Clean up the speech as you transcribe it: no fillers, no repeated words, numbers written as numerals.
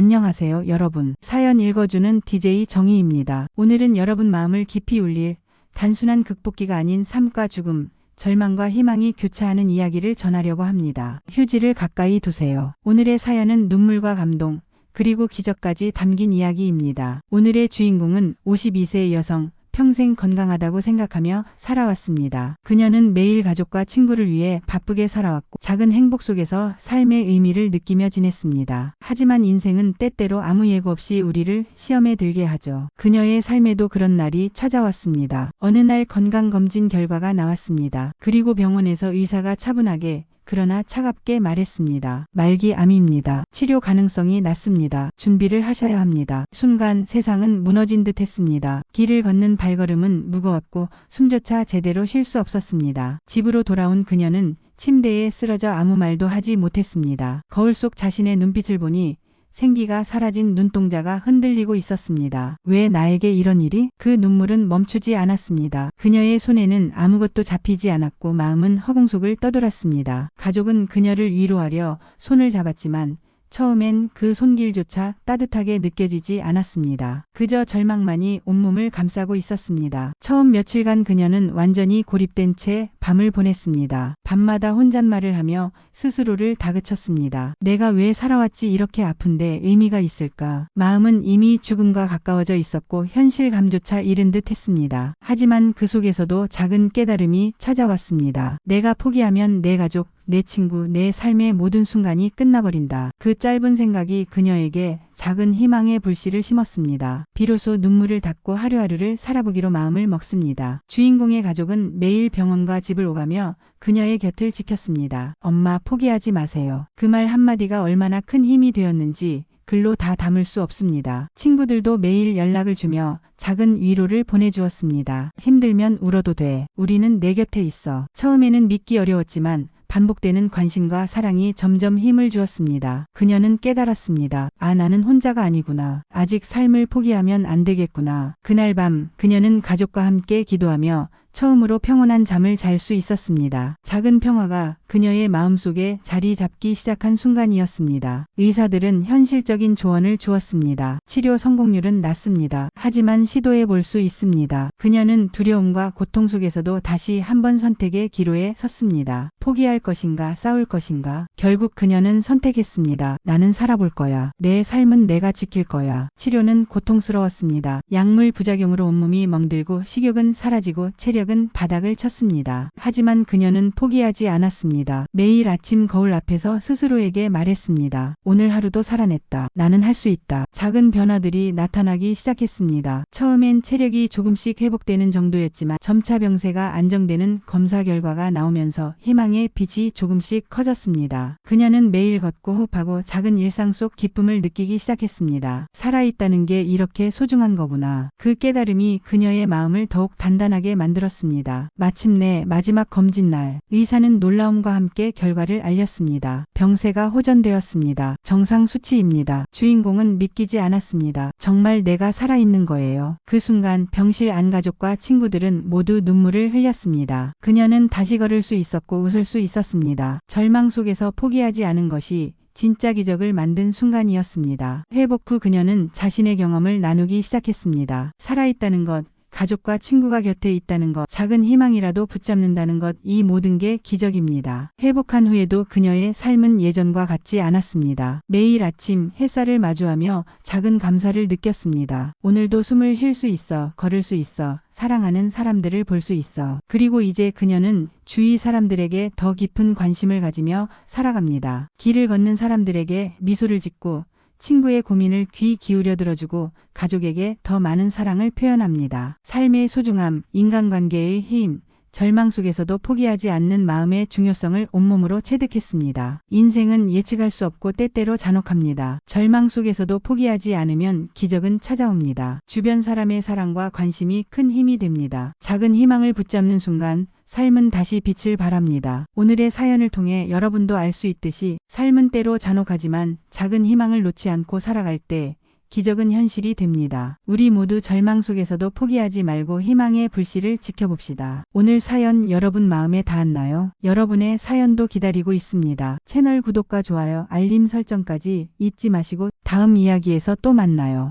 안녕하세요, 여러분. 사연 읽어주는 DJ 정희입니다. 오늘은 여러분 마음을 깊이 울릴 단순한 극복기가 아닌 삶과 죽음, 절망과 희망이 교차하는 이야기를 전하려고 합니다. 휴지를 가까이 두세요. 오늘의 사연은 눈물과 감동, 그리고 기적까지 담긴 이야기입니다. 오늘의 주인공은 52세의 여성, 평생 건강하다고 생각하며 살아왔습니다. 그녀는 매일 가족과 친구를 위해 바쁘게 살아왔고 작은 행복 속에서 삶의 의미를 느끼며 지냈습니다. 하지만 인생은 때때로 아무 예고 없이 우리를 시험에 들게 하죠. 그녀의 삶에도 그런 날이 찾아왔습니다. 어느 날 건강검진 결과가 나왔습니다. 그리고 병원에서 의사가 차분하게 그러나 차갑게 말했습니다. 말기암입니다. 치료 가능성이 낮습니다. 준비를 하셔야 합니다. 순간 세상은 무너진 듯 했습니다. 길을 걷는 발걸음은 무거웠고 숨조차 제대로 쉴 수 없었습니다. 집으로 돌아온 그녀는 침대에 쓰러져 아무 말도 하지 못했습니다. 거울 속 자신의 눈빛을 보니 생기가 사라진 눈동자가 흔들리고 있었습니다. 왜 나에게 이런 일이? 그 눈물은 멈추지 않았습니다. 그녀의 손에는 아무것도 잡히지 않았고 마음은 허공속을 떠돌았습니다. 가족은 그녀를 위로하려 손을 잡았지만 처음엔 그 손길조차 따뜻하게 느껴지지 않았습니다. 그저 절망만이 온몸을 감싸고 있었습니다. 처음 며칠간 그녀는 완전히 고립된 채 밤을 보냈습니다. 밤마다 혼잣말을 하며 스스로를 다그쳤습니다. 내가 왜 살아왔지 이렇게 아픈데 의미가 있을까? 마음은 이미 죽음과 가까워져 있었고 현실감조차 잃은 듯 했습니다. 하지만 그 속에서도 작은 깨달음이 찾아왔습니다. 내가 포기하면 내 가족, 내 친구, 내 삶의 모든 순간이 끝나버린다. 그 짧은 생각이 그녀에게 작은 희망의 불씨를 심었습니다. 비로소 눈물을 닦고 하루하루를 살아보기로 마음을 먹습니다. 주인공의 가족은 매일 병원과 집을 오가며 그녀의 곁을 지켰습니다. 엄마, 포기하지 마세요. 그 말 한마디가 얼마나 큰 힘이 되었는지 글로 다 담을 수 없습니다. 친구들도 매일 연락을 주며 작은 위로를 보내주었습니다. 힘들면 울어도 돼. 우리는 내 곁에 있어. 처음에는 믿기 어려웠지만 반복되는 관심과 사랑이 점점 힘을 주었습니다. 그녀는 깨달았습니다. 아, 나는 혼자가 아니구나. 아직 삶을 포기하면 안 되겠구나. 그날 밤 그녀는 가족과 함께 기도하며 처음으로 평온한 잠을 잘 수 있었습니다. 작은 평화가 그녀의 마음속에 자리 잡기 시작한 순간이었습니다. 의사들은 현실적인 조언을 주었습니다. 치료 성공률은 낮습니다. 하지만 시도해 볼 수 있습니다. 그녀는 두려움과 고통 속에서도 다시 한번 선택의 기로에 섰습니다. 포기할 것인가, 싸울 것인가? 결국 그녀는 선택했습니다. 나는 살아볼 거야. 내 삶은 내가 지킬 거야. 치료는 고통스러웠습니다. 약물 부작용으로 온몸이 멍들고 식욕은 사라지고 체력은 바닥을 쳤습니다. 하지만 그녀는 포기하지 않았습니다. 매일 아침 거울 앞에서 스스로에게 말했습니다. 오늘 하루도 살아냈다. 나는 할 수 있다. 작은 변화들이 나타나기 시작했습니다. 처음엔 체력이 조금씩 회복되는 정도였지만 점차 병세가 안정되는 검사 결과가 나오면서 희망의 빛이 조금씩 커졌습니다. 그녀는 매일 걷고 호흡하고 작은 일상 속 기쁨을 느끼기 시작했습니다. 살아있다는 게 이렇게 소중한 거구나. 그 깨달음이 그녀의 마음을 더욱 단단하게 만들었습니다. 마침내 마지막 검진 날, 의사는 놀라움과 함께 결과를 알렸습니다. 병세가 호전되었습니다. 정상 수치입니다. 주인공은 믿기지 않았습니다. 정말 내가 살아있는 거예요. 그 순간 병실 안 가족과 친구들은 모두 눈물을 흘렸습니다. 그녀는 다시 걸을 수 있었고 웃을 수 있었습니다. 절망 속에서 포기하지 않은 것이 진짜 기적을 만든 순간이었습니다. 회복 후 그녀는 자신의 경험을 나누기 시작했습니다. 살아있다는 것, 가족과 친구가 곁에 있다는 것, 작은 희망이라도 붙잡는다는 것, 이 모든 게 기적입니다. 회복한 후에도 그녀의 삶은 예전과 같지 않았습니다. 매일 아침 햇살을 마주하며 작은 감사를 느꼈습니다. 오늘도 숨을 쉴 수 있어, 걸을 수 있어, 사랑하는 사람들을 볼 수 있어. 그리고 이제 그녀는 주위 사람들에게 더 깊은 관심을 가지며 살아갑니다. 길을 걷는 사람들에게 미소를 짓고 친구의 고민을 귀 기울여 들어주고 가족에게 더 많은 사랑을 표현합니다. 삶의 소중함, 인간관계의 힘, 절망 속에서도 포기하지 않는 마음의 중요성을 온몸으로 체득했습니다. 인생은 예측할 수 없고 때때로 잔혹합니다. 절망 속에서도 포기하지 않으면 기적은 찾아옵니다. 주변 사람의 사랑과 관심이 큰 힘이 됩니다. 작은 희망을 붙잡는 순간 삶은 다시 빛을 발합니다. 오늘의 사연을 통해 여러분도 알 수 있듯이 삶은 때로 잔혹하지만 작은 희망을 놓지 않고 살아갈 때 기적은 현실이 됩니다. 우리 모두 절망 속에서도 포기하지 말고 희망의 불씨를 지켜봅시다. 오늘 사연 여러분 마음에 닿았나요? 여러분의 사연도 기다리고 있습니다. 채널 구독과 좋아요, 알림 설정까지 잊지 마시고 다음 이야기에서 또 만나요.